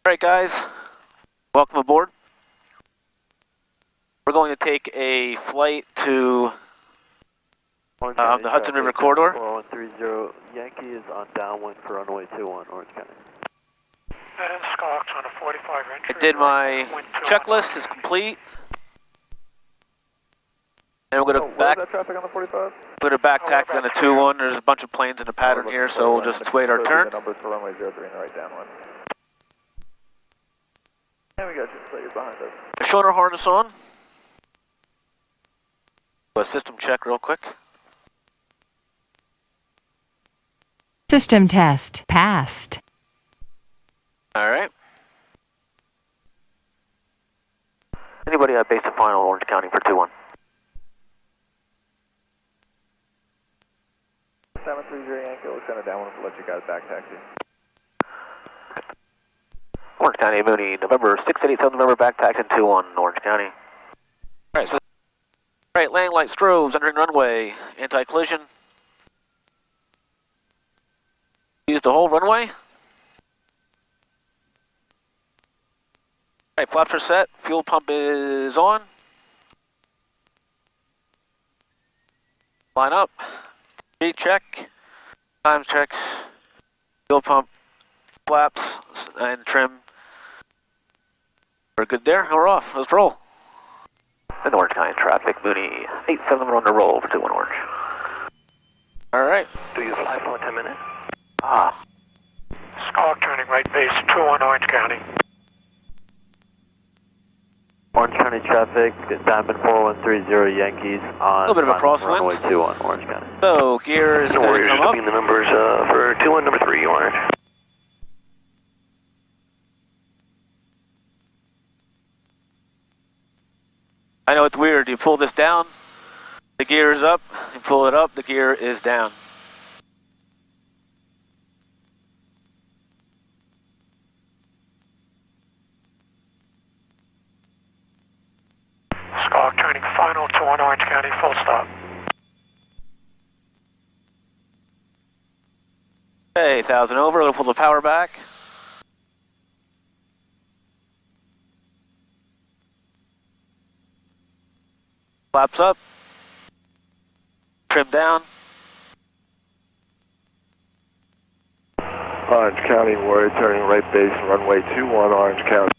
Alright guys, welcome aboard. We're going to take a flight to the Hudson River corridor. 4130 Yankee is on downwind for runway 21, Orange County. That is Scox on a 45 entry. I did my checklist, is complete. And we're going to back. That traffic on the 45? We're going to back taxi on the 21. There's a bunch of planes in a pattern here, so we'll just wait our turn. Numbers for runway 03 and right downwind. And we got you, so you're behind us. Shoulder harness on. Do a system check real quick. System test passed. Alright. Anybody have base and final Orange County for 2-1? 730 Yankee, we'll send it downwind to let you guys back taxi. Orange County, Mooney, November 6887 November, back taxi 2-1, Orange County. Alright, so alright, landing light strobes, entering runway, anti-collision. Use the whole runway. Alright, flaps are set, fuel pump is on. Line up. Speed check. Times checks. Fuel pump, flaps, and trim. We're good there, we're off, let's roll. In Orange County traffic, Mooney 87 on the roll for 2-1 Orange. Alright. Do you fly for 10 minutes? Scox turning right base 21 Orange County. Orange County traffic, Diamond 4130 Yankees on A little bit of a crosswind. runway 21, Orange County. So, gear is going to come up. The numbers for 21 number 3, Orange. I know it's weird, you pull this down, the gear is up, you pull it up, the gear is down. Scox turning final 21 Orange County, full stop. Okay, 1,000 over, we'll pull the power back. Flaps up. Trim down. Orange County, we're turning right base, runway 21, Orange County.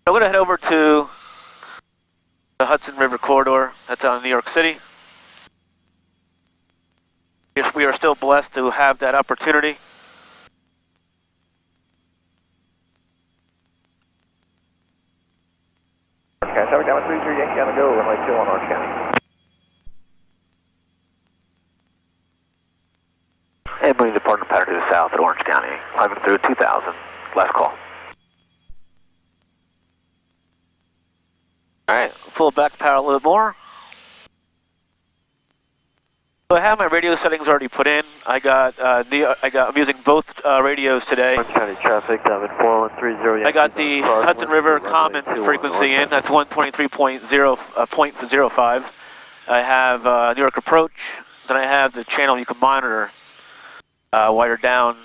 I'm going to head over to the Hudson River corridor. That's out in New York City. We are still blessed to have that opportunity. Okay, traffic down 33 Yankee on the go, runway 21 Orange County. And moving the partner pattern to the south at Orange County. Climbing through 2,000. Last call. Alright, pull back the power a little bit more. So I have my radio settings already put in. I'm using both radios today. Orange County traffic, Diamond 4130 Yankee. I got the Hudson River common frequency in. That's 123.05. I have New York approach. Then I have the channel you can monitor while you're down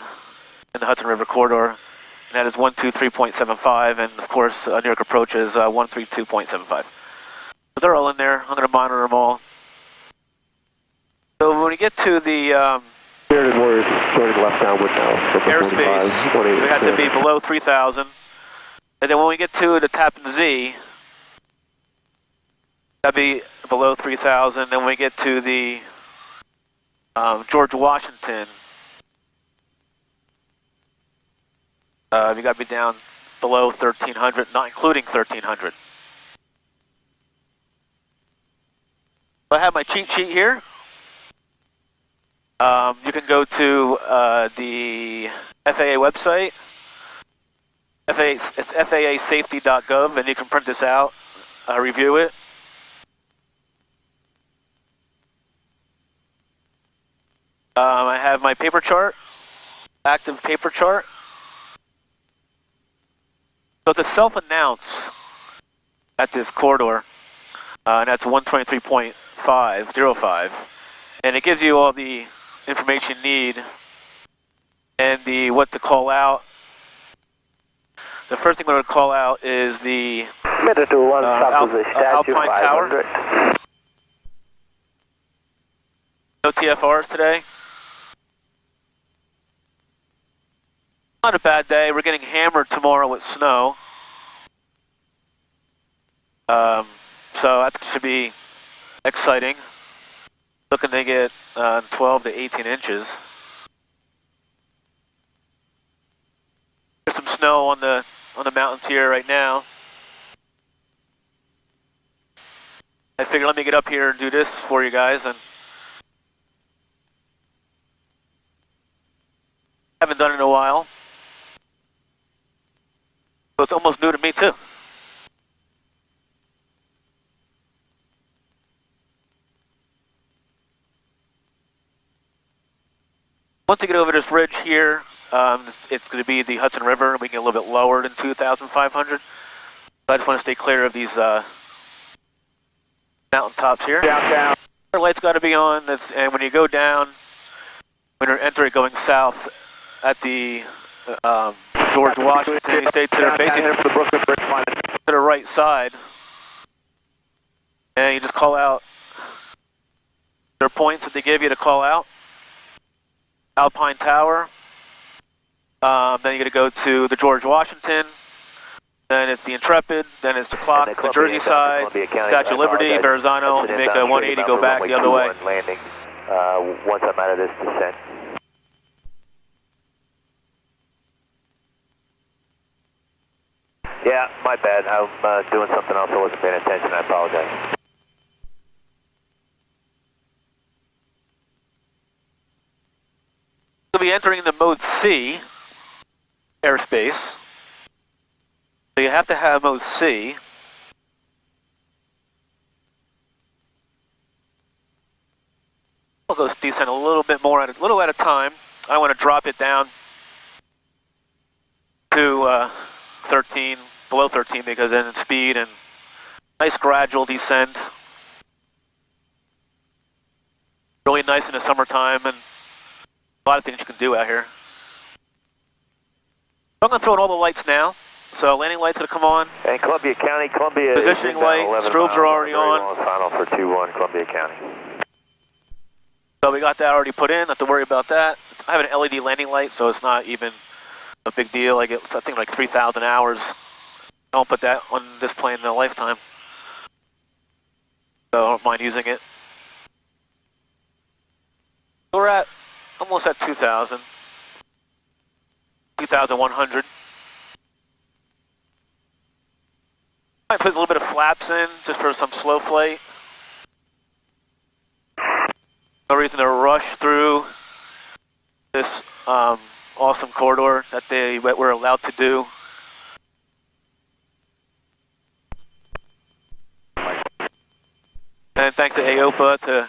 in the Hudson River corridor. And that is 123.75. And of course, New York approach is 132.75. So they're all in there. I'm going to monitor them all. So when we get to the left downwind now. airspace, we have to be below 3,000. And then when we get to the Tappan Z, that'd be below 3,000. Then when we get to the George Washington, you got to be down below 1,300, not including 1,300. I have my cheat sheet here. You can go to the FAA website. It's FaaSafety.gov, and you can print this out, review it. I have my paper chart, active paper chart. So it's a self-announce at this corridor, and that's 123.505, and it gives you all the information you need and what to call out The first thing we're going to call out is the Minute to one, stop position, statue Alpine Tower. 500. No TFRs today. Not a bad day. We're getting hammered tomorrow with snow. So that should be exciting. Looking to get 12 to 18 inches. There's some snow on the mountains here right now. I figured let me get up here and do this for you guys, and haven't done it in a while. So it's almost new to me too. Once you get over this ridge here, it's going to be the Hudson River, and we get a little bit lower than 2,500. I just want to stay clear of these mountain tops here. Down. The light's got to be on, and when you go down, when you're entering going south at the George Washington, you stay to the basically to the right side, and you just call out. There are points that they give you to call out. Alpine Tower. Then you're going to go to the George Washington. Then it's the Intrepid. Then it's the clock, the Jersey side, Statue of Liberty, Verrazzano. You make a 180, go back the other way. Landing once I'm out of this descent. Yeah, my bad. I'm doing something else. I wasn't paying attention. I apologize. We'll be entering the mode C airspace. So you have to have mode C. We'll go descend a little bit more at a time. I want to drop it down to 13, below 13, because then it's speed and nice gradual descend. Really nice in the summertime, and a lot of things you can do out here. I'm going to throw in all the lights now. So landing lights going to come on. And Columbia County, Columbia. Positioning light, strobes are already on. Final for 2-1, Columbia County. So we got that already put in, not to worry about that. I have an LED landing light, so it's not even a big deal. I get, I think, like 3,000 hours. I don't put that on this plane in a lifetime. So I don't mind using it. We're at almost at 2,000. 2,100. Might put a little bit of flaps in, just for some slow flight. No reason to rush through this awesome corridor that we're allowed to do. And thanks to AOPA to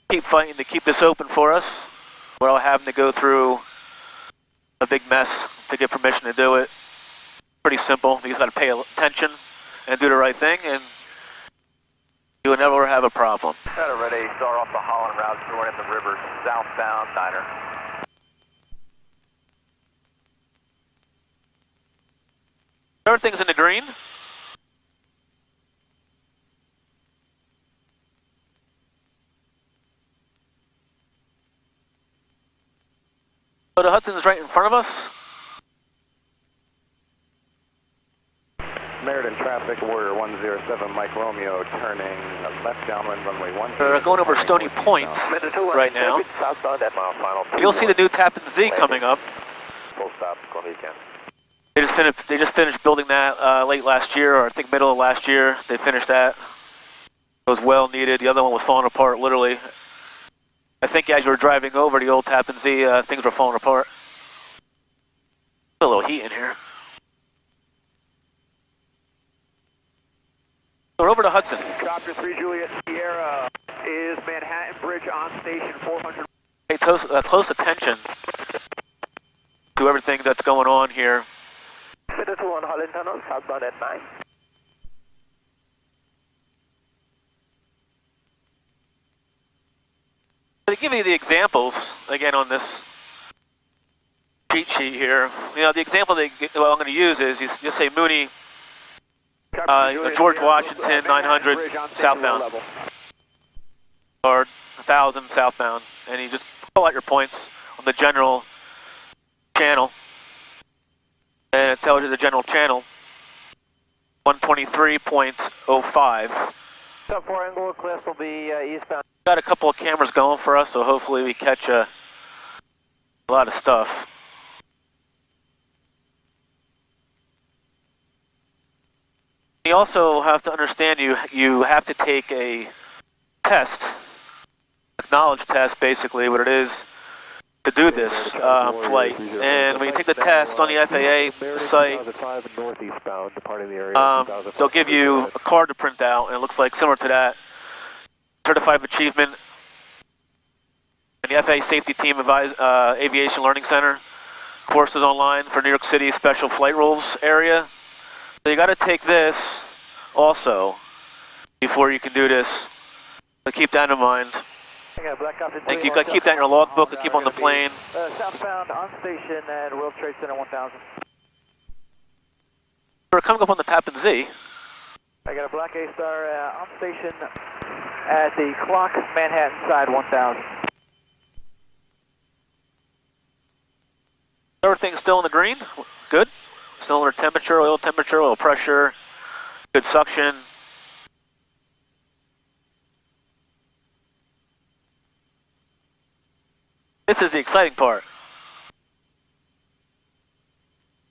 keep fighting to keep this open for us, without having to go through a big mess to get permission to do it. Pretty simple. You just got to pay attention and do the right thing, and you will never have a problem. Got it ready. Start off the Holland route, joining the river, southbound diner. Everything's in the green. So the Hudson is right in front of us. Meriden traffic, Warrior 107, Mike Romeo, turning left downwind runway 1. We're going over Stony Point right now. You'll see the new Tappan Z coming up. Full stop, Columbia County. They just finished building that late last year, or I think middle of last year. They finished that. It was well needed. The other one was falling apart, literally. I think as you were driving over the old Tappan Z, things were falling apart. A little heat in here. We're over to Hudson. Copter 3 Juliet Sierra is Manhattan Bridge on station 400. Pay close attention to everything that's going on here. Center 2 on Holland Tunnel, southbound at 9. To give you the examples, again on this cheat sheet here. You know, the example that I'm going to use is you say Mooney, George Washington 900 southbound, or 1000 southbound, and you just pull out your points on the general channel, and it tells you the general channel, 123.05. Sub 4 angle class will be eastbound. Got a couple of cameras going for us, so hopefully we catch a lot of stuff. You also have to understand you have to take a test, knowledge test, basically what it is to do this flight. And when you take the test on the FAA site, they'll give you a card to print out, and it looks like similar to that, Certified Achievement, and the FAA Safety Team Aviation Learning Center courses online for New York City Special Flight Rules area. So you got to take this also before you can do this. So keep that in mind. And you got to keep that in your logbook and keep on the plane. Southbound on station at World Trade Center 1000. We're coming up on the Tappan Z. I got a black A-Star on station at the clock, Manhattan side 1000. Everything's still in the green. Good. Still under temperature, oil pressure, good suction. This is the exciting part.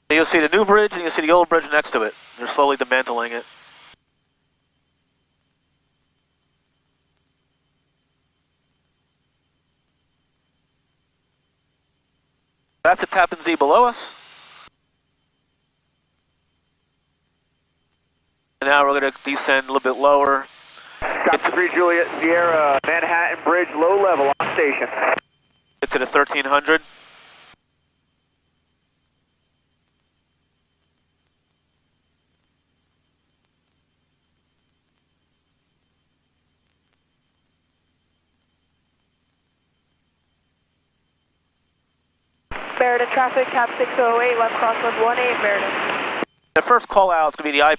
You'll see the new bridge and you'll see the old bridge next to it. They're slowly dismantling it. That's the Tappan Z below us. And now we're going to descend a little bit lower. Copy 3 Juliet Sierra, Manhattan Bridge, low level on station. Get to the 1300. Meriden traffic, cap 608, left crosswind 18, Meriden. The first call out is going to be the I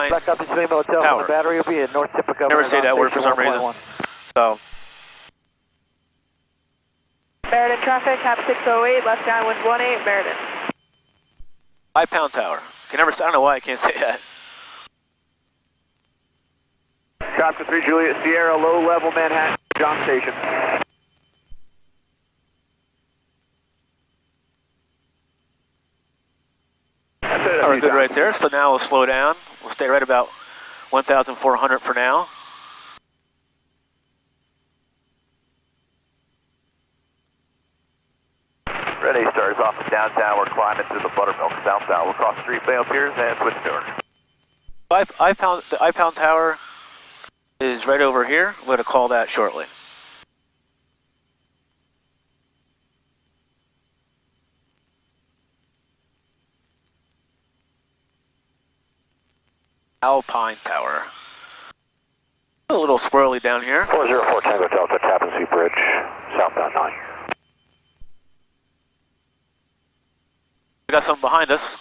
Black Copy 3 Motel Tower. The battery will be at North Tip of Governor. Never say that word for some reason. So. Meriden traffic, cap 608, left downwind 18, Meriden. I-Pound Tower. Can never. I don't know why I can't say that. Copy 3 Juliet Sierra, low level Manhattan, John Station. All right, good right there. So now we'll slow down. We'll stay right about 1,400 for now. Red A-Star is off of downtown. We're climbing through the Buttermilk southbound. We'll cross Street Bale Piers and switch door. The I-Pound Tower is right over here. I'm going to call that shortly. Alpine Tower. A little squirrely down here. 404 Tango Delta, Tappan Z Bridge, southbound 9. We got something behind us.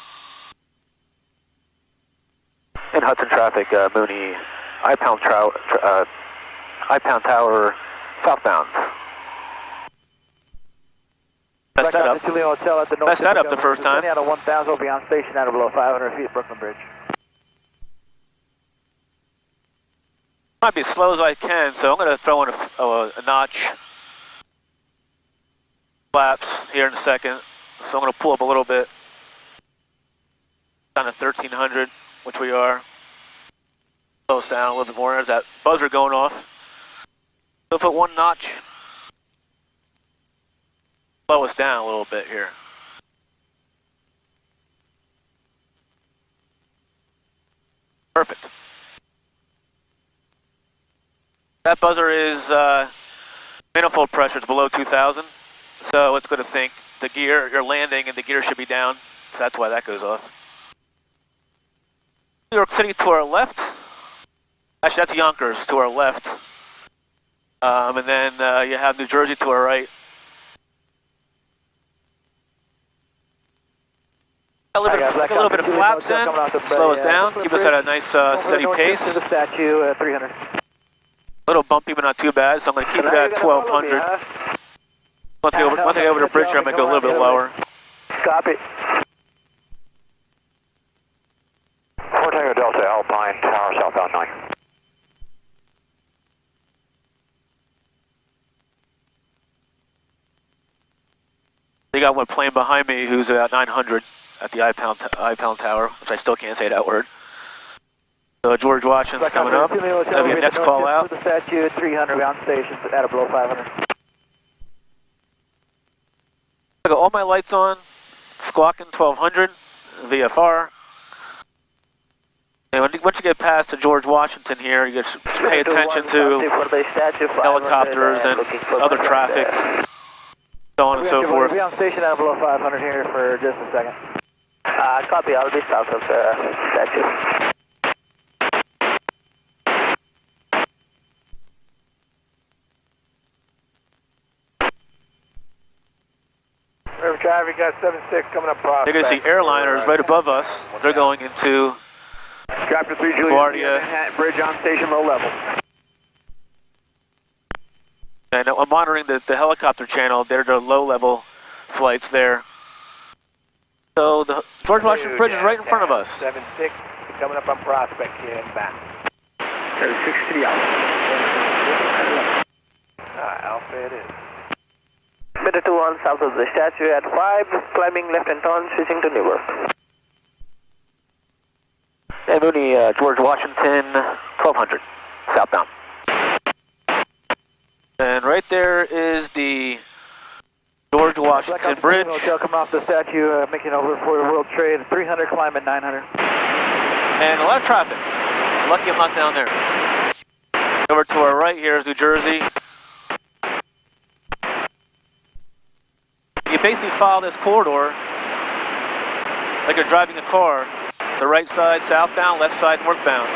In Hudson traffic, Mooney, I-Pound Tower, southbound. Messed that up. Messed that up the first time. Out of 1,000 will be on station out of below 500 feet, Brooklyn Bridge. Might be as slow as I can, so I'm going to throw in a notch flaps here in a second. So I'm going to pull up a little bit down to 1300, which we are. Slow us down a little bit more. There's that buzzer going off. So put one notch. Slow us down a little bit here. Perfect. That buzzer is manifold pressure is below 2,000, so it's going to think the gear, you're landing and the gear should be down, so that's why that goes off. New York City to our left. Actually, that's Yonkers to our left. And then you have New Jersey to our right. A little bit of flaps in, slow us down, keep us at a nice steady pace. To the statue, 300. A little bumpy, but not too bad, so I'm going to keep it at 1200. Once I get over the bridge here, I'm going to go a little bit lower. Copy. Fort Tango Delta Alpine Tower, southbound 9. They got one plane behind me who's about 900 at the I-Pound Tower, which I still can't say that word. So George Washington's coming up. That'll be the next call out. The statue at 300, ground station at a below 500. I got all my lights on, squawking 1200, VFR. And once you get past the George Washington here, you just pay attention to helicopters and other traffic, so on and so forth. We'll be on station at below 500 here for just a second. Copy, I'll be south of the statue. River traffic got 76 coming up Prospect. You're going to see airliners right above us. They're going into Chapter 3, Juliet, Manhattan Bridge on station, low level. And I'm monitoring the helicopter channel. They're the low-level flights there. So the George Washington Bridge is right in front of us. 76 coming up on Prospect here and back. 36 to the Alpha. Alpha it is. Beta 21 south of the statue at 5, climbing left and turn, switching to Newark. Hey Mooney, George Washington, 1200, southbound. And right there is the George Washington Bridge. Hotel coming off the statue, making over for the World Trade, 300, climb at 900. And a lot of traffic. It's lucky I'm not down there. Over to our right here is New Jersey. You basically follow this corridor like you're driving a car. The right side southbound, left side northbound.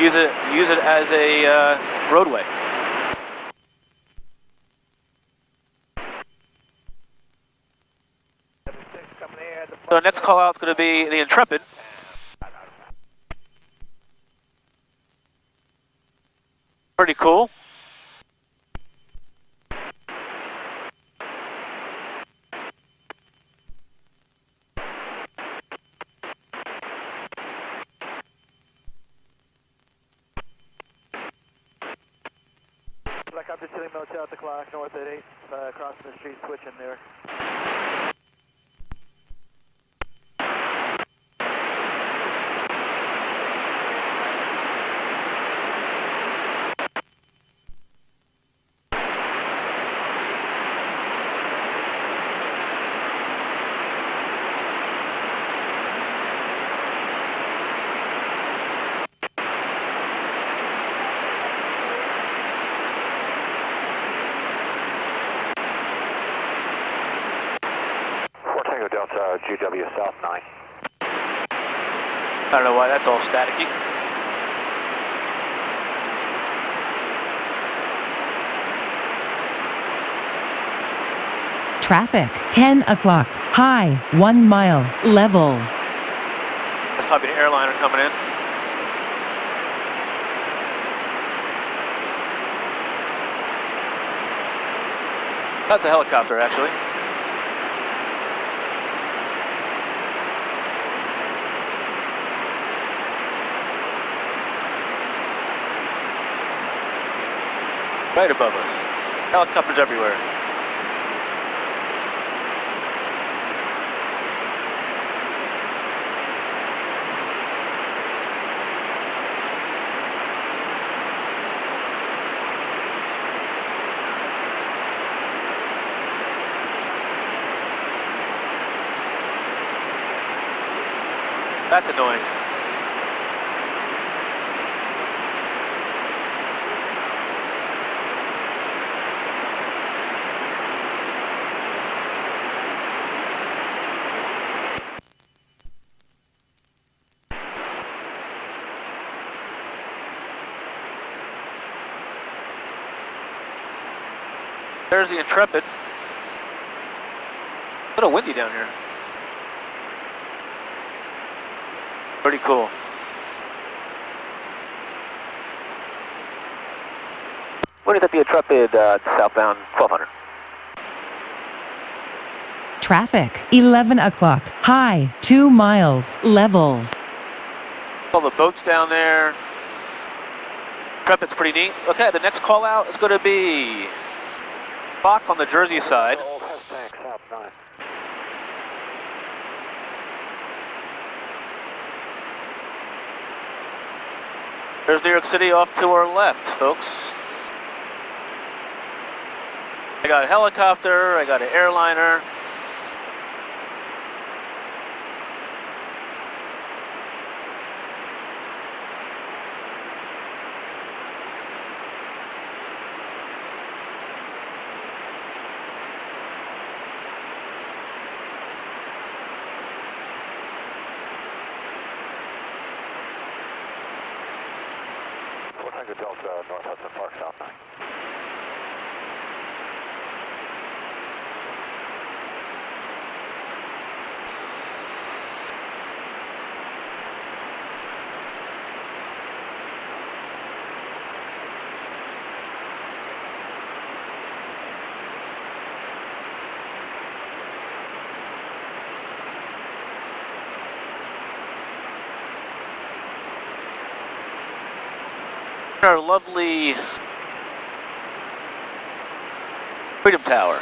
Use it as a roadway. So the next call out is going to be the Intrepid. Pretty cool. Helicopter chilling motel at the clock, north at 8, crossing the street, switching there. Delta GW South 9. I don't know why that's all staticky. Traffic, 10 o'clock, high, 1 mile, level. That's probably an airliner coming in. That's a helicopter, actually. Right above us. Helicopters everywhere. That's annoying. There's the Intrepid. A little windy down here. Pretty cool. What is at the Intrepid southbound 1200? Traffic, 11 o'clock. High, 2 miles. Level. All the boats down there. Intrepid's pretty neat. Okay, the next call out is going to be Clock on the Jersey side. Old Hess tank, south 9. There's New York City off to our left, folks. I got a helicopter, I got an airliner. Tango Delta, North Hudson Park, south 9. Our lovely Freedom Tower.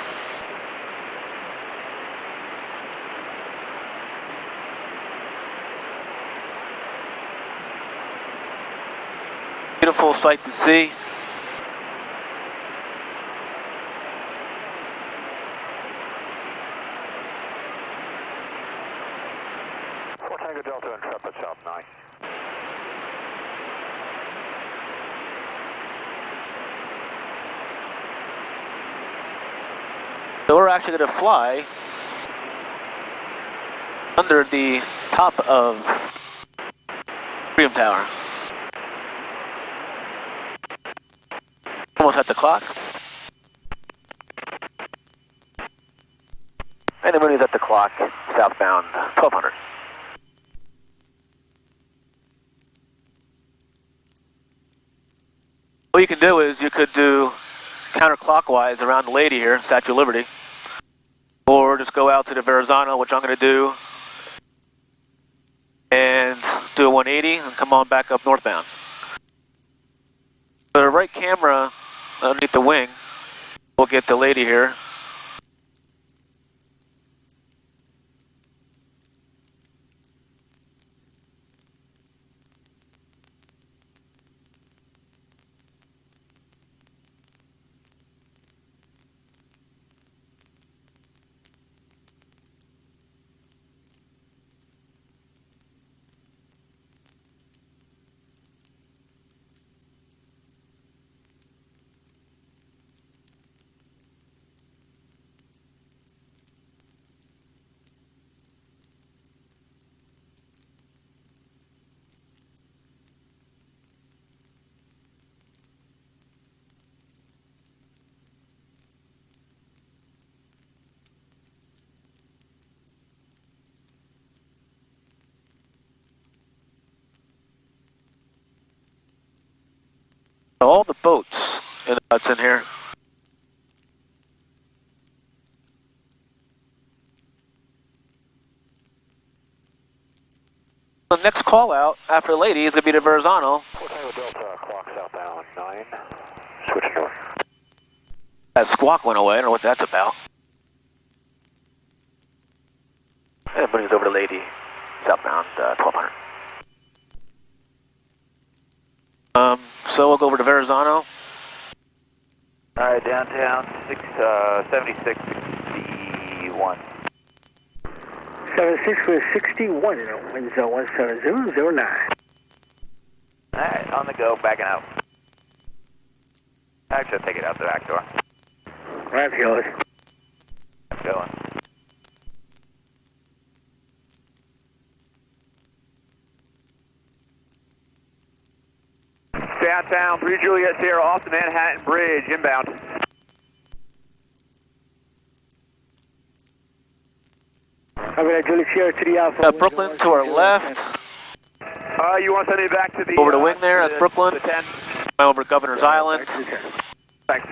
Beautiful sight to see. Tango Delta, Intrepid, south 9. So we're actually going to fly under the top of Freedom Tower. Almost at the clock. And the Mooney's at the clock, southbound 1200. What you can do is you could do counterclockwise around the lady here, Statue of Liberty, or just go out to the Verrazzano, which I'm going to do, and do a 180 and come on back up northbound. So the right camera underneath the wing will get the lady here. All the boats in the Hudson here. The next call out after the lady is going to be to Verrazzano. Tango Delta, clock southbound 9. Switch north. That squawk went away. I don't know what that's about. And the Mooney's over to lady, southbound 1200. So we'll go over to Verrazzano. Alright, downtown 7661. 76 with 61, wind zone 17009. Alright, on the go, backing out. Actually, I'll take it out the back door. Right, yours. Going. Downtown, 3 Juliet Sierra off the Manhattan Bridge, inbound. Juliet Sierra to the Alpha. Brooklyn to our left. You want to send me back to the... Over the wing there, that's Brooklyn. The 10. Over Governor's Island. Thanks.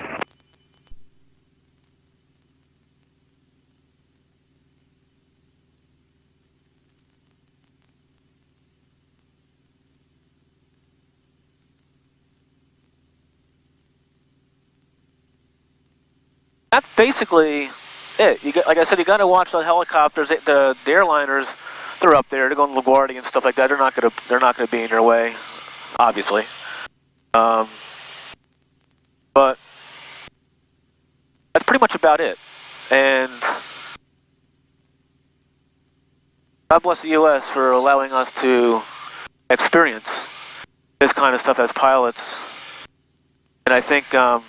That's basically it. You get, like I said, you got to watch the helicopters, the airliners. They're up there. They're going to LaGuardia and stuff like that. They're not going to be in your way, obviously. But that's pretty much about it. And God bless the U.S. for allowing us to experience this kind of stuff as pilots. And I think you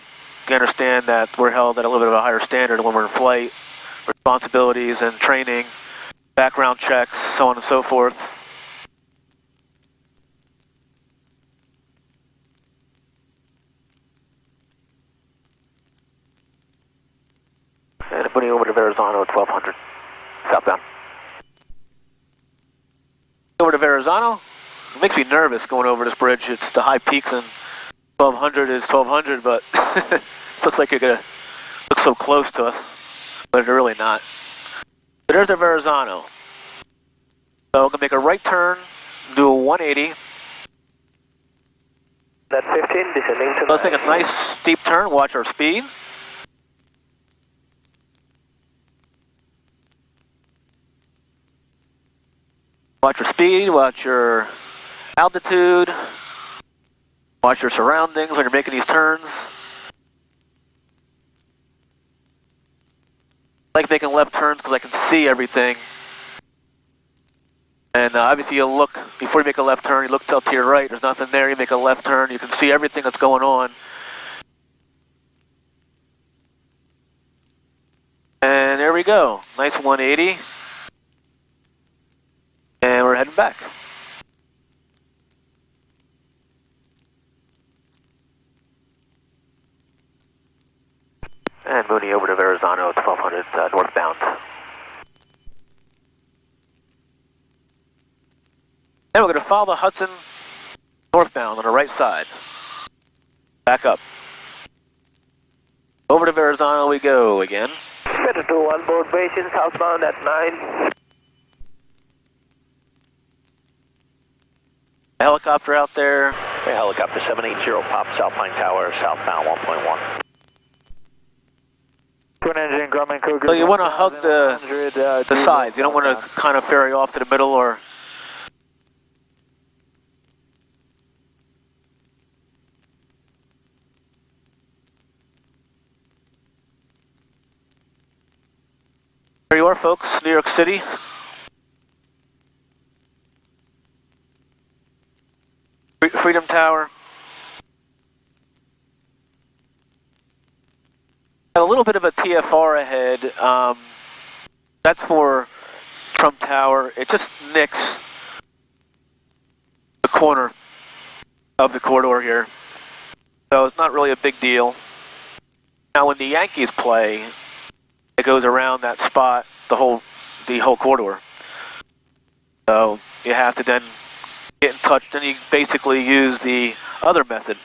understand that we're held at a little bit of a higher standard when we're in flight, responsibilities and training, background checks, so on and so forth. And putting over to Verrazzano 1200, southbound. Over to Verrazzano. It makes me nervous going over this bridge. It's the high peaks, and 1200 is 1200, but it looks like you're gonna look so close to us, but they're really not. So there's the Verrazzano. So we're gonna make a right turn, do a 180. That's 15, descending to... Let's make a nice steep turn, watch our speed. Watch your speed, watch your altitude, watch your surroundings when you're making these turns. I like making left turns because I can see everything. And obviously you'll look, before you make a left turn, you look to your right, there's nothing there, you make a left turn, you can see everything that's going on. And there we go, nice 180. And we're heading back. And Mooney over to Verrazzano, 1200 northbound. And we're going to follow the Hudson northbound on the right side. Back up. Over to Verrazzano we go again. Better to one board station, southbound at 9. Helicopter out there. Hey, helicopter 780 Pop, Southline Tower, southbound 1.1. Twin engine, Grumman Cougar. So you want to hug the sides. You don't want to kind of ferry off to the middle or... There you are, folks, New York City. Freedom Tower. A little bit of a TFR ahead. That's for Trump Tower. It just nicks the corner of the corridor here. So it's not really a big deal. Now when the Yankees play, it goes around that spot, the whole corridor. So you have to then get in touch, then you basically use the other method.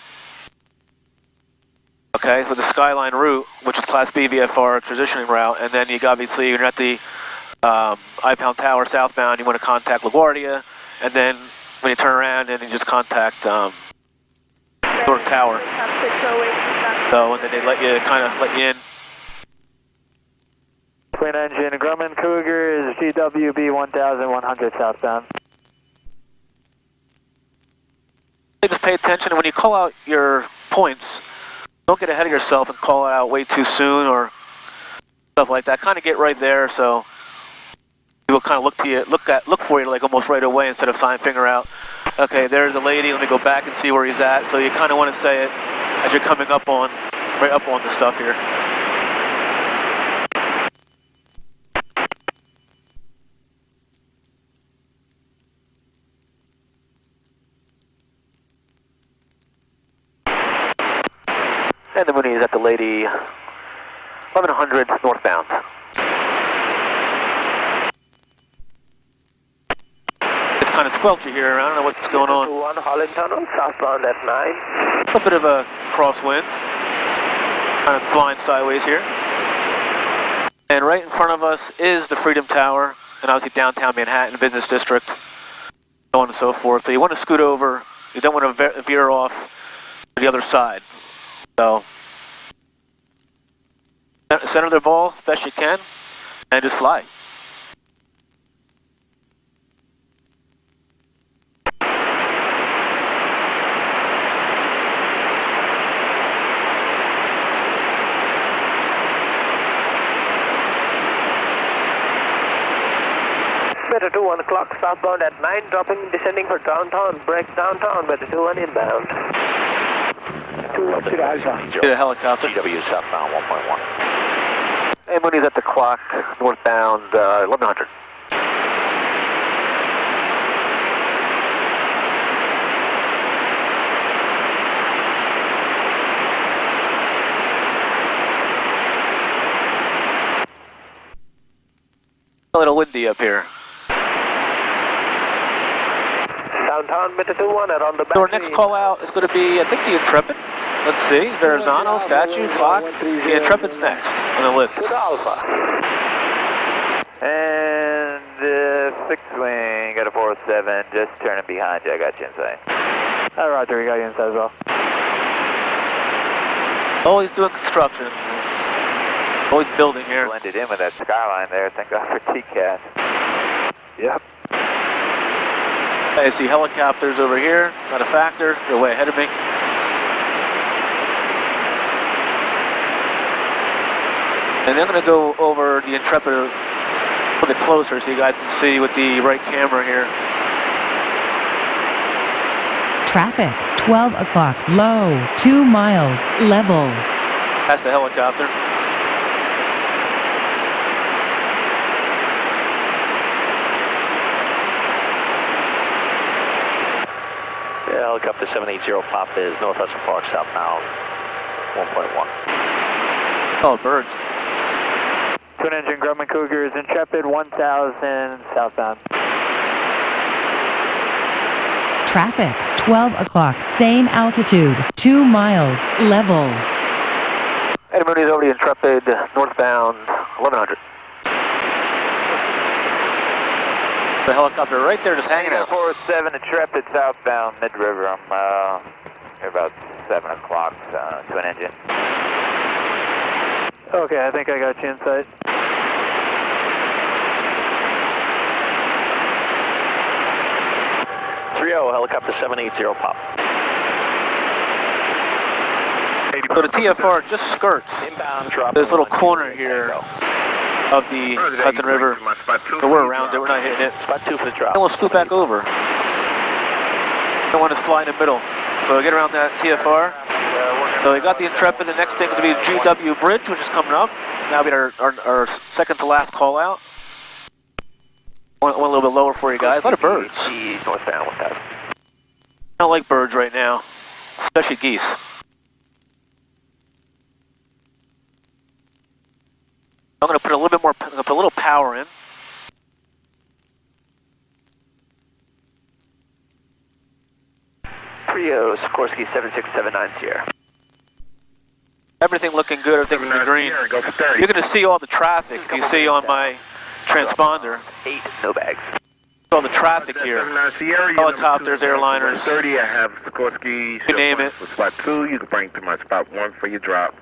Okay, with the Skyline route, which is Class B VFR transitioning route, and then obviously you're at the I-Pound Tower southbound, you want to contact LaGuardia, and then when you turn around, and you just contact North Tower. So, and then they let you in. Twin engine, Grumman Cougar is GWB 1100 southbound. Just pay attention, when you call out your points, don't get ahead of yourself and call it out way too soon or stuff like that. Kind of get right there, so people kind of look for you like almost right away instead of sign finger out. Okay, there's a lady. Let me go back and see where he's at. So you kind of want to say it as you're coming up on, right up on the stuff here. And the Mooney is at the Lady 1100 northbound. kind of squelchy here. I don't know what's going on. 1 Holland Tunnel, southbound at 9. A little bit of a crosswind. Kind of flying sideways here. And right in front of us is the Freedom Tower, and obviously downtown Manhattan Business District, so on and so forth. So you want to scoot over. You don't want to veer off to the other side. So, center the ball as best you can, and just fly. Better 2 1 o'clock, southbound at 9, descending for downtown, break downtown, better 2 1 inbound. 2 Alpha. Get a helicopter. GW southbound 1.1. Hey, Mooney's at the clock, northbound 1100. A little windy up here. Downtown, better 2 1 around the back. So our next call out is going to be, I think, the Intrepid. Let's see, Verrazzano, statue, clock. The Intrepid's next on the list. Good Alpha. And 6 wing, got a 407, just turning behind you, I got you inside. Roger, we got you inside as well. Always doing construction. Always building here. Blended in with that skyline there, thank God for TCAS. Yep. I see helicopters over here, not a factor, they're way ahead of me. And I'm going to go over the Intrepid a little bit closer so you guys can see with the right camera here. Traffic, 12 o'clock, low, 2 miles, level. That's the helicopter. Yeah, helicopter 780 pop is North Hudson Park, southbound 1.1. Oh, birds. Twin engine Grumman Cougars, Intrepid 1000 southbound. Traffic, 12 o'clock, same altitude, 2 miles, level. Hey, Mooney's over the Intrepid, northbound 1100. The helicopter right there just hanging out. 407 Intrepid southbound mid-river. I'm here about 7 o'clock, twin engine. Okay, I think I got you inside. Helicopter 780 pop. So the TFR just skirts this little corner here of the Hudson River. So we're around it, we're not hitting it. Spot 2 for the drop. And we'll scoot back over. Don't want to fly in the middle. So get around that TFR. So we got the Intrepid. The next thing is going to be the GW Bridge, which is coming up. That'll be our second to last call out. Went a little bit lower for you guys. A lot of birds. Northbound 1000. I don't like birds right now, especially geese. I'm going to put a little bit more, I'm going to put a little power in. Trio Sikorsky 7679 Sierra. Everything looking good, everything's in the green. You're going to see all the traffic you see on my transponder. 8, no bags. All the traffic here. Helicopters, airliners. 30, I have Sikorsky. You name it. For spot 2, you can bring to my spot 1 for your drop.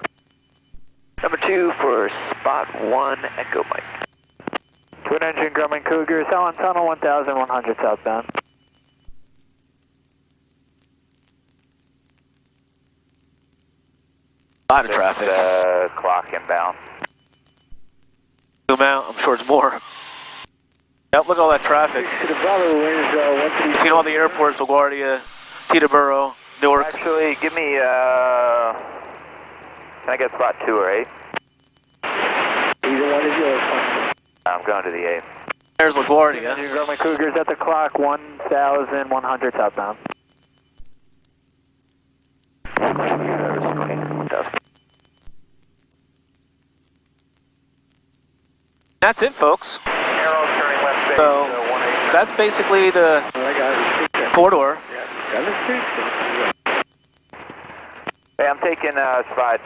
Number 2 for spot 1, Echo Mike. Twin engine Grumman Cougars, Allen Tunnel 1100 southbound. A lot of traffic. Clock inbound. Zoom out, I'm sure it's more. Yep, look at all that traffic. Between all the airports, LaGuardia, Teterboro, Newark. Actually, give me, can I get spot 2 or 8? Either one is yours. I'm going to the 8. There's LaGuardia. Grumman Cougars at the clock, 1100 southbound. That's it, folks. So that's basically the Corridor. Yeah, 7th Street. Hey, I'm taking spot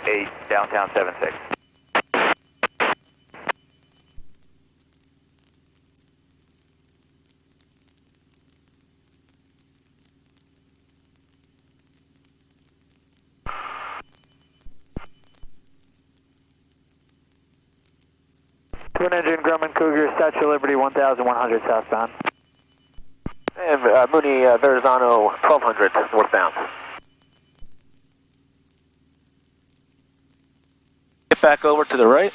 8, downtown 76. Twin engine Grumman Cougar, Statue of Liberty, 1100 southbound. And Mooney Verrazzano 1200 northbound. Get back over to the right.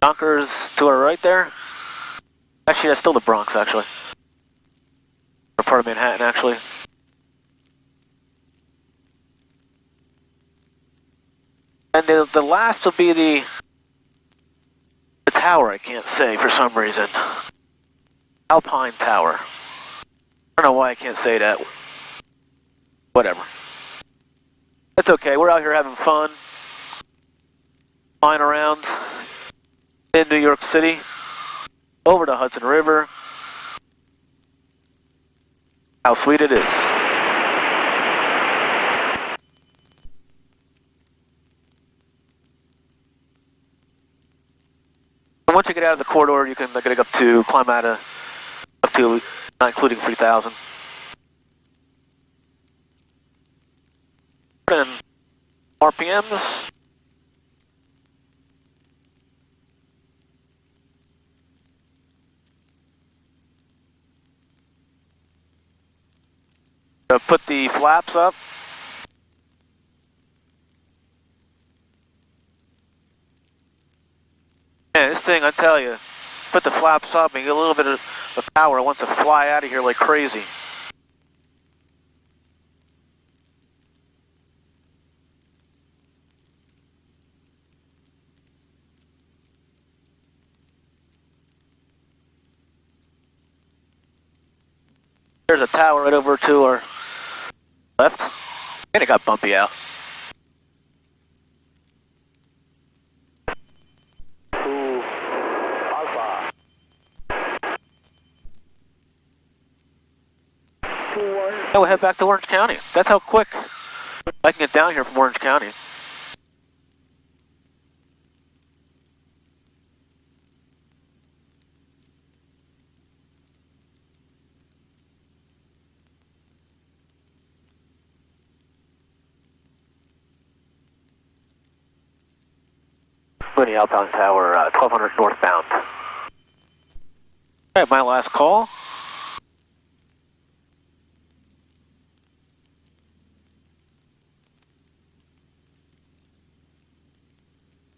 Yonkers to our right there. Actually, that's still the Bronx, actually. Or part of Manhattan, actually. And the last will be the tower, I can't say for some reason. Alpine Tower. I don't know why I can't say that. Whatever. That's okay, we're out here having fun. Flying around in New York City. Over the Hudson River. How sweet it is. And once you get out of the corridor, you can get up to climb out of up to not including 3,000. And RPMs. Put the flaps up. Man, this thing, I tell you, put the flaps up and get a little bit of power. It wants to fly out of here like crazy. There's a tower right over to our left. And it got bumpy out. Alpha. Now we'll head back to Orange County. That's how quick I can get down here from Orange County. Mooney Alpine Tower, 1200 northbound. All right, my last call.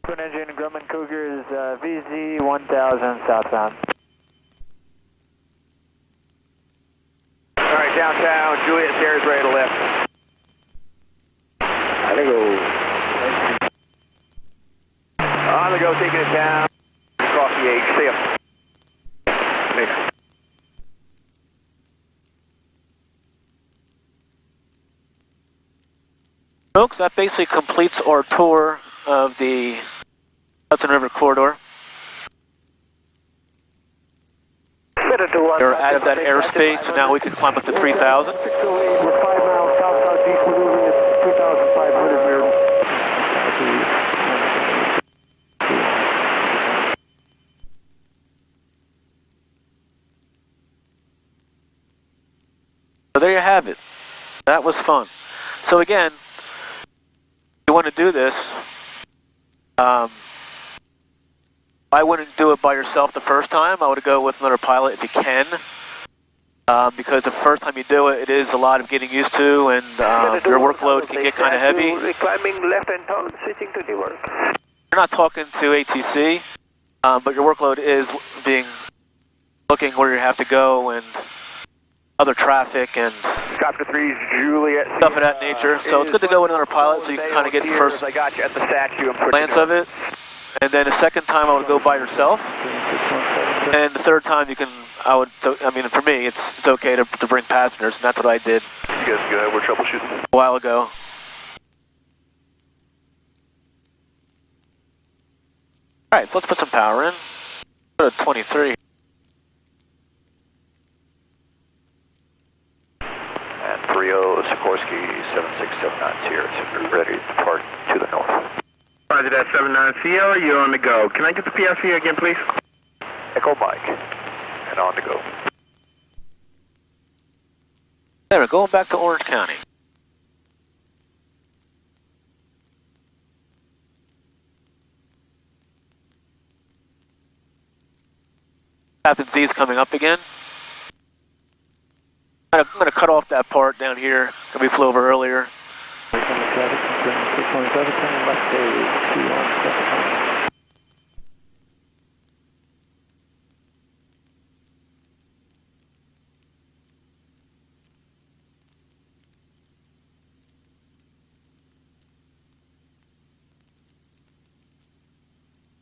Twin engine Grumman Cougars, VZ 1000 southbound. Alright, downtown, Juliet Stairs ready to lift. I think go. On the go, taking it down. Across the H, see ya. Thanks. Folks, that basically completes our tour of the Hudson River corridor. We're out of that airspace, so now we can climb up to 3,000. We're 5 miles south-southeast, we're moving at 2,500 meters. So there you have it. That was fun. So again, if you want to do this, I wouldn't do it by yourself the first time. I would go with another pilot if you can, because the first time you do it, it is a lot of getting used to, and your workload can get kind of heavy. Climbing left and turn, switching to the work. You're not talking to ATC, but your workload is looking where you have to go and other traffic and Copter 3, Juliet. stuff of that nature. So it's good to go with another pilot so you can kind of get the first I got you at the statue. glance of it. And then the second time I would go by yourself. And the third time you can, I mean, for me, it's okay to bring passengers, and that's what I did You guys go, we're troubleshooting. a while ago. All right, so let's put some power in. Go to 23. Sikorsky 767 Sierra, ready to depart to the north. Roger that, 79 Sierra, you're on the go. Can I get the PRC again, please? Echo Mike, and on to go. There, we're going back to Orange County. Captain Z's coming up again. I'm going to cut off that part down here that we flew over earlier.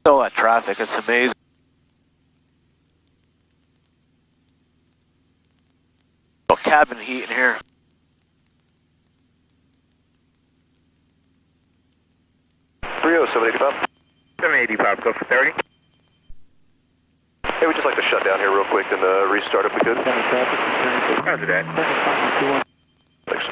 All that traffic, it's amazing. Cabin heat in here. Rio 785. 785, go for 30. Hey, we'd just like to shut down here real quick and restart if we could. Roger that. Thanks.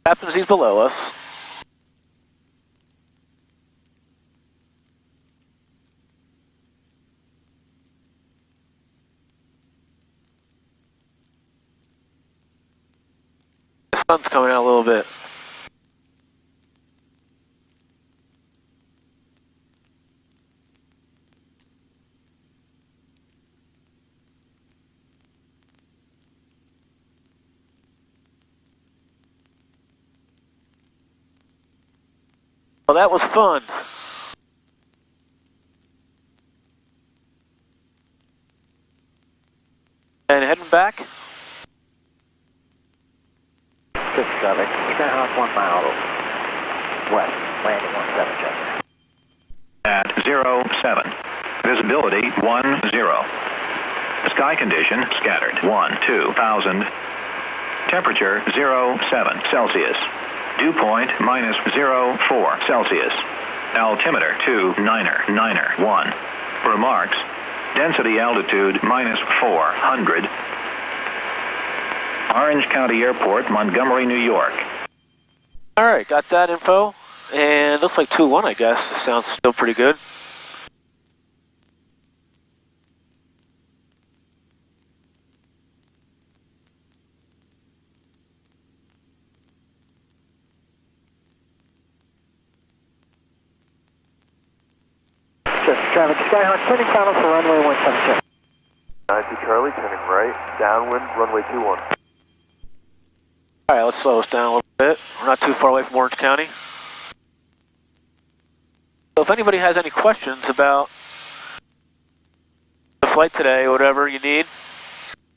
Captain Z's below us. The sun's coming out a little bit. Well, that was fun. And heading back. Good traffic. Skyhawk 1 mile west, landing 17 check. At 07. Visibility 10. Sky condition scattered 2000. Temperature 07 Celsius. Dew point -04 Celsius. Altimeter 2991. Remarks. Density altitude -400. Orange County Airport, Montgomery, New York. All right, got that info. And looks like 2-1, I guess. Sounds still pretty good. Traffic, Skyhawk, turning final for runway 17. 90 Charlie, turning right, downwind, runway 21. All right, let's slow us down a little bit. We're not too far away from Orange County. So if anybody has any questions about the flight today or whatever you need,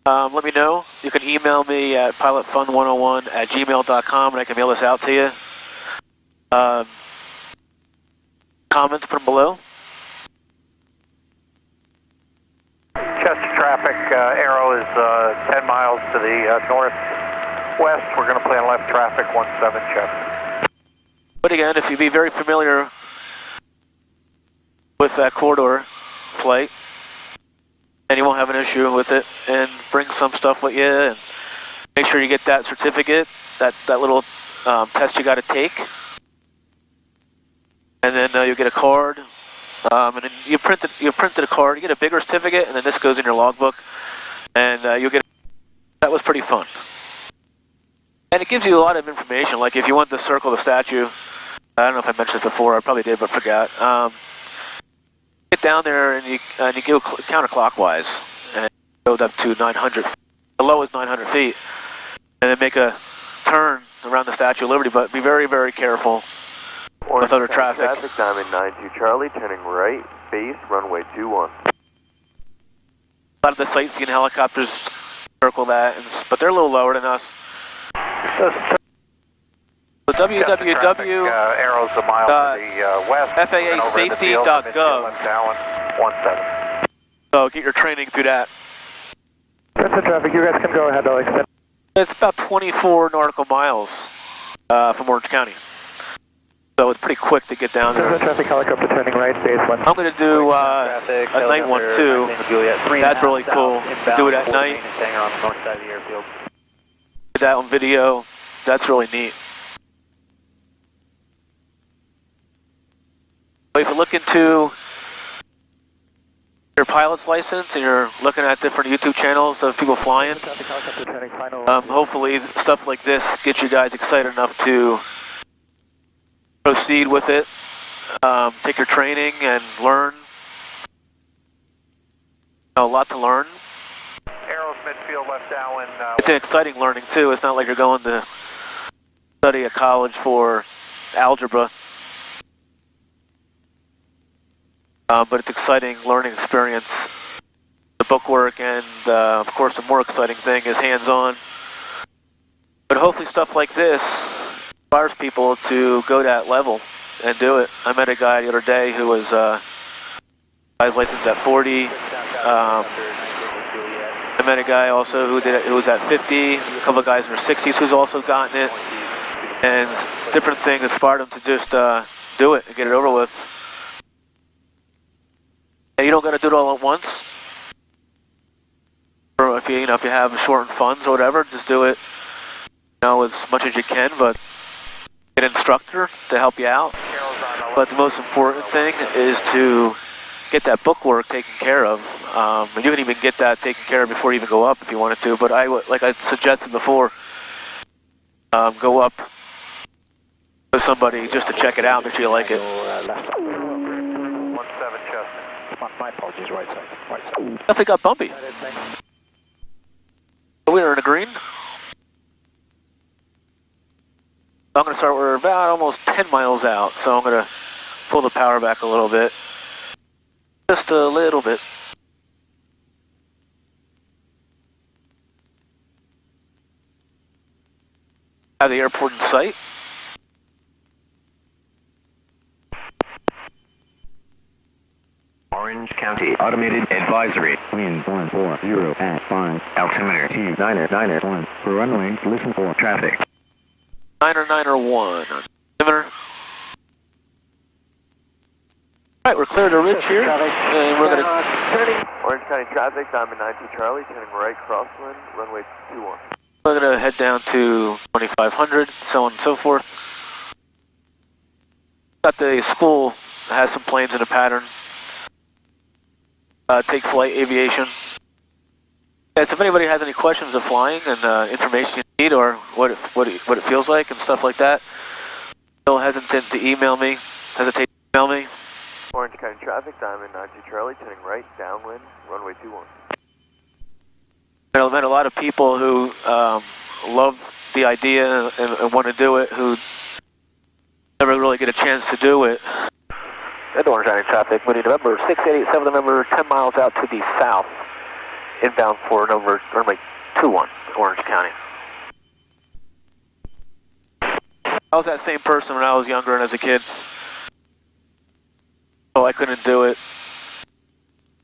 let me know. You can email me at pilotfun101@gmail.com and I can mail this out to you. Comments, put them below. Chester traffic, arrow is 10 miles to the northwest. We're going to play on left traffic, 17 Chester. But again, if you be very familiar with that corridor flight, and you won't have an issue with it, and bring some stuff with you, and make sure you get that certificate, that little test you got to take, and then you get a card. And then you printed a card, you get a bigger certificate, and then this goes in your logbook, and you get. That was pretty fun, and it gives you a lot of information. Like if you want to circle the statue, I don't know if I mentioned this before, I probably did, but forgot. Get down there and you go counterclockwise, and go up to 900. The low is 900 feet, and then make a turn around the Statue of Liberty. But be very, very careful. With other traffic. Traffic, Diamond 92 Charlie, turning right, base, runway 21. A lot of the sightseeing helicopters circle that, but they're a little lower than us. So www. Arrows a mile to the west. FaaSafety.gov. So get your training through that. That's the traffic. You guys can go ahead. I'll extend. It's about 24 nautical miles from Orange County. So it's it's pretty quick to get down there. Traffic helicopter turning right, base 1. I'm going to do a night one too. That's really cool. Do it at night. Get that on video. That's really neat. But if you look into your pilot's license and you're looking at different YouTube channels of people flying, hopefully stuff like this gets you guys excited enough to proceed with it, take your training and learn. A lot to learn. Arrows midfield left downwind. It's an exciting learning too. It's not like you're going to study at college for algebra. But it's an exciting learning experience. The bookwork and, of course, the more exciting thing is hands-on. But hopefully stuff like this inspires people to go that level and do it. I met a guy the other day who was guy's license at 40. I met a guy also who was at 50. A couple of guys in their 60s who's also gotten it. And different things inspired them to just do it and get it over with. And you don't got to do it all at once. Or if you have shortened funds or whatever, just do it, as much as you can. But get an instructor to help you out. But the most important thing is to get that bookwork taken care of. And you can even get that taken care of before you even go up if you wanted to. But like I suggested before, go up with somebody just to check it out, make sure you like it. 17 Chester. My apologies, right side. Right side. Definitely got bumpy. We are in the green. I'm going to start, we're about almost 10 miles out, so I'm going to pull the power back a little bit. Just a little bit. Have the airport in sight. Orange County Automated Advisory. Wind 140 at 5. Altimeter 2991. For runway, listen for traffic. 991. Altimeter. Alright, we're clear to ridge here. And we're going to... Orange County traffic, Diamond 92 Charlie, turning right crosswind, runway 21. We're going to head down to 2500, so on and so forth. Got the school that has some planes in a pattern. Take flight aviation. Yes, if anybody has any questions of flying and information you need or what it feels like and stuff like that, don't hesitate to email me. Orange County traffic, Diamond 92 Charlie, turning right downwind, runway 21. I met a lot of people who love the idea and want to do it, who never really get a chance to do it. And Orange County traffic, Mooney November 6887, November 10 miles out to the south, inbound for runway 21, Orange County. I was that same person when I was younger and as a kid. So I couldn't do it.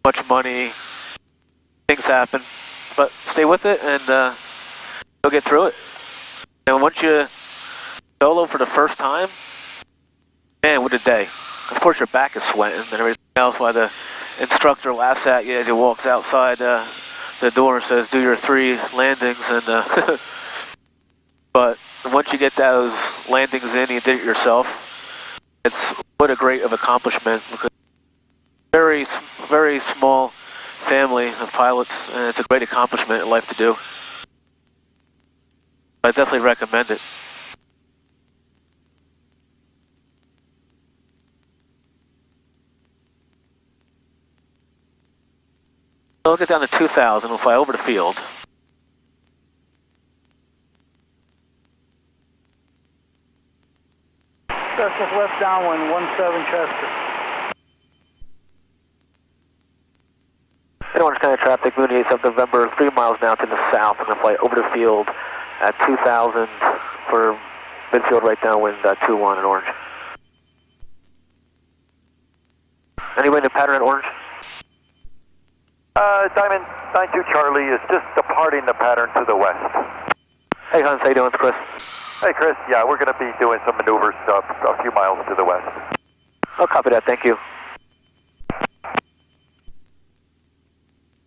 Much money, things happen, but stay with it and you'll get through it. And once you solo for the first time, man, what a day. Of course your back is sweating and everything else while the instructor laughs at you as he walks outside the door and says, do your 3 landings. And but once you get those landings in, you did it yourself. It's what a great of accomplishment, because very small family of pilots, and it's a great accomplishment in life to do. I definitely recommend it. So we'll get down to 2000, we'll fly over the field. Cessna left downwind, 17 Chester. Orange County traffic, Mooney 87 November, 3 miles now to the south. I'm going to fly over the field at 2000 for midfield right downwind, 21 in Orange. Anyway in the pattern at Orange? Diamond 92 Charlie is just departing the pattern to the west. Hey Hans, how you doing? It's Chris. Hey Chris, yeah, we're going to be doing some maneuvers a few miles to the west. I'll copy that, thank you.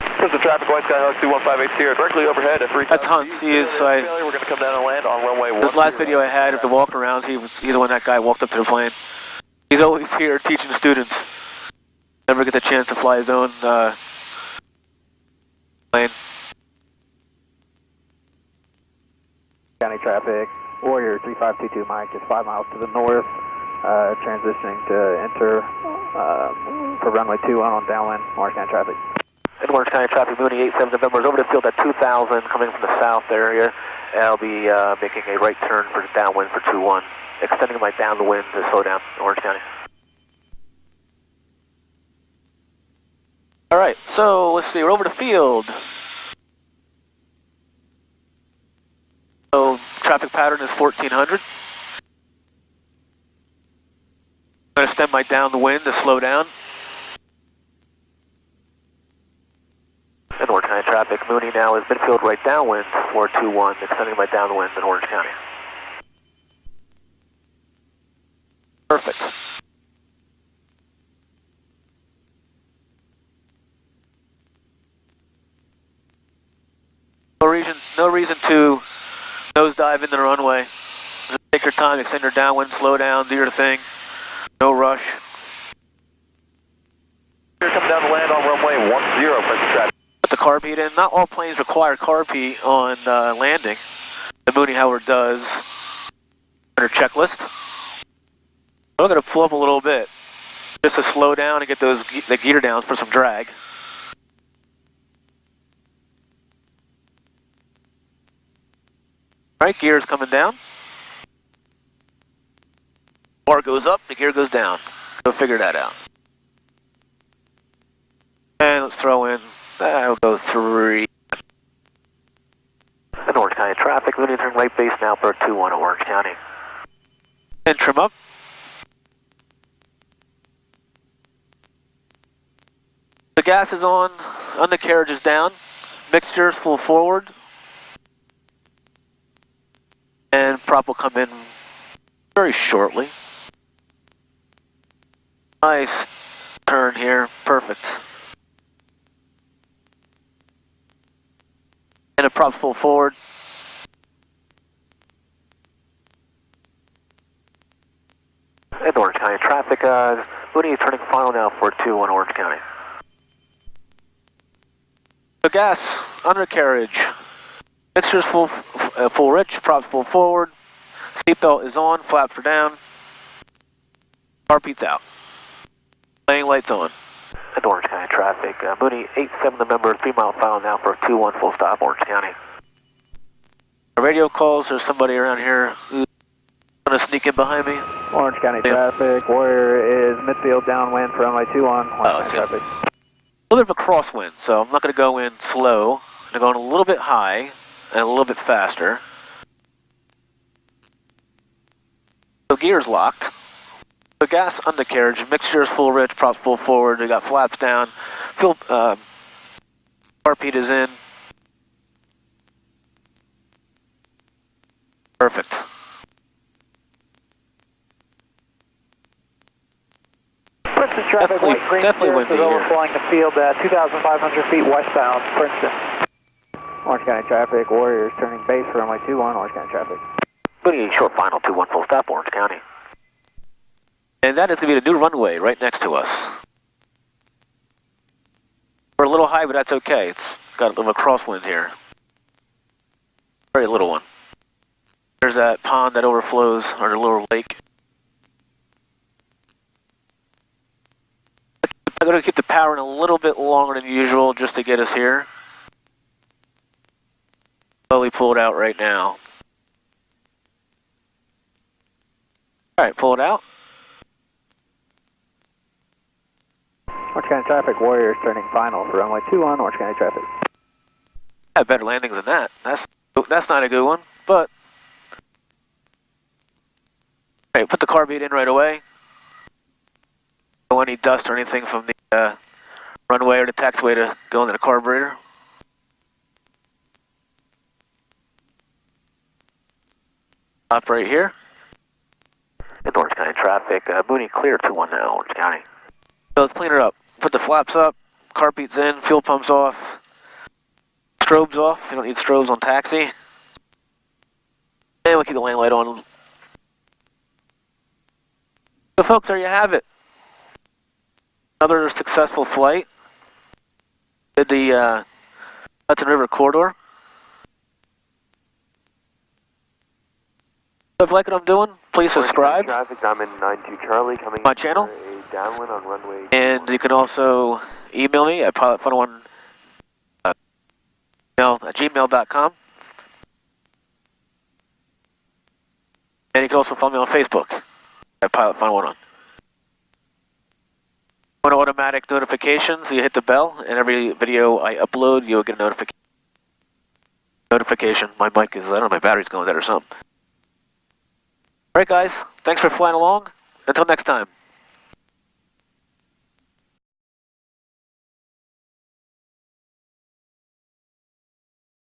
Crimson traffic, White Sky Hawk 21580 here, directly overhead at 3000. That's Hunt. He is. We're going to come down and land on runway 10. This last video I had of the walk around, he's the one that guy walked up to the plane. He's always here teaching the students. Never gets a chance to fly his own plane. County traffic, Warrior 3522 Mike is 5 miles to the north, transitioning to enter for runway 21 on downwind, Orange County traffic. In Orange County traffic, Mooney 87 November is over the field at 2000, coming from the south area. And I'll be making a right turn for downwind for 21, extending my downwind to slow down Orange County. All right, so let's see, we're over the field. So traffic pattern is 1400. I'm going to extend my downwind to slow down. In Orange County traffic, Mooney now is midfield right downwind 421, extending my downwind in Orange County. Perfect. No reason to nosedive into the runway. Just take your time, extend your downwind, slow down, do your thing. No rush. Here coming down to land on runway 10, Crimson traffic. Put the carb heat in. Not all planes require carb heat on landing. The Mooney Howard does. Under checklist. I'm going to pull up a little bit just to slow down and get the gear downs for some drag. All right, gear's coming down. Bar goes up, the gear goes down. Go figure that out. And let's throw in, I'll go 3. In Orange County traffic, Mooney turn right base now for 21 at Orange County. And trim up. The gas is on, undercarriage is down, mixture is full forward. And prop will come in very shortly. Nice turn here, perfect. And a prop full forward. In Orange County traffic, Mooney turning final now for 21 Orange County. The gas, undercarriage. Mixture's full rich, props full forward. Seatbelt is on, flaps are down. Carpeet's out. Landing lights on. In Orange County traffic, Mooney 87 November, 3 mile final now for 21 full stop Orange County. Radio calls, there's somebody around here who's going to sneak in behind me. Orange County traffic, Warrior is midfield downwind for runway 21, Orange County traffic. A little bit of a crosswind, so I'm not going to go in slow. I'm going a little bit high and a little bit faster. So gear's locked. The gas undercarriage, mixture is full rich, props full forward. We got flaps down. Fuel carpeet is in. Perfect. Princeton traffic, Definitely windy here. Overflying the field at 2,500 feet westbound, Princeton. Orange County traffic, Warriors turning base for runway 21, Orange County traffic. Mooney short final 21 full stop Orange County. And that is going to be the new runway right next to us. We're a little high, but that's okay. It's got a little crosswind here. Very little one. There's that pond that overflows, or the little lake. I'm going to keep the power in a little bit longer than usual just to get us here. Slowly pull it out right now. Alright, pull it out. Orange County traffic, Warriors turning final for runway 21, Orange County traffic. I have better landings than that. That's not a good one, but... Alright, put the carb in right away. No any dust or anything from the runway or the taxiway to go into the carburetor. Stop right here. In Orange County traffic, Mooney clear 2-1 now, Orange County. So let's clean her up. Put the flaps up, carpeets in, fuel pumps off, strobes off. You don't need strobes on taxi. And we'll keep the lane light on. So folks, there you have it. Another successful flight. Did the Hudson River corridor. So if you like what I'm doing, please subscribe. Traffic, I'm in 92 Charlie coming my channel. A downwind on runway. And you can also email me at pilotfun1 at gmail.com. And you can also follow me on Facebook at pilotfun1. On automatic notifications, you hit the bell, and every video I upload, you'll get a notification. My mic is, I don't know, my battery's going dead or something. Alright guys, thanks for flying along. Until next time.